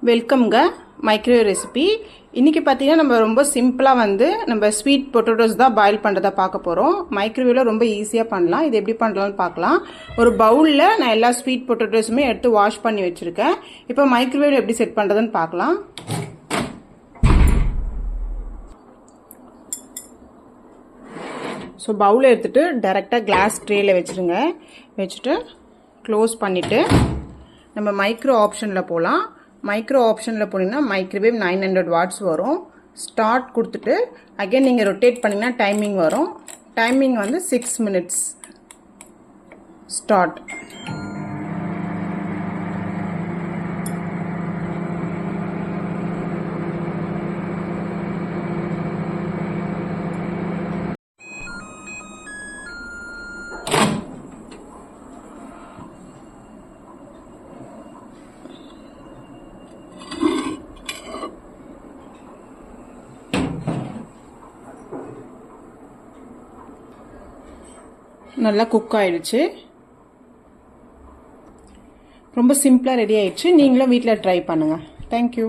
வெல்கம்ங்க microwave recipe. இன்றைக்கி பார்த்தீங்கன்னா நம்ம ரொம்ப சிம்பிளாக நம்ம ஸ்வீட் பொட்டேட்டோஸ் தான் பாயில் பண்ணுறதா பார்க்க போகிறோம். மைக்ரோவேவில் ரொம்ப ஈஸியாக பண்ணலாம். இது எப்படி பண்ணலாம்னு பார்க்கலாம். ஒரு பவுலில் நான் எல்லா ஸ்வீட் பொட்டேட்டோஸுமே எடுத்து வாஷ் பண்ணி வச்சுருக்கேன். இப்போ மைக்ரோவேவில் எப்படி செட் பண்ணுறதுன்னு பார்க்கலாம். ஸோ பவுலை எடுத்துகிட்டு டைரெக்டாக கிளாஸ் ட்ரேயில் வச்சுருங்க. வச்சுட்டு க்ளோஸ் பண்ணிவிட்டு நம்ம மைக்ரோ ஆப்ஷனில் போகலாம். மைக்ரோ ஆப்ஷனில் போனீங்கன்னா மைக்ரோவேவ் 900 வாட்ஸ் வரும். ஸ்டார்ட் கொடுத்துட்டு அகைன் நீங்கள் ரொட்டேட் பண்ணிங்கன்னா டைமிங் வரும். Timing 6 minutes. ஸ்டார்ட். நல்லா குக் ஆயிடுச்சு. ரொம்ப சிம்பிளாக ரெடி ஆயிடுச்சு. நீங்களும் வீட்டில் ட்ரை பண்ணுங்கள். தேங்க்யூ.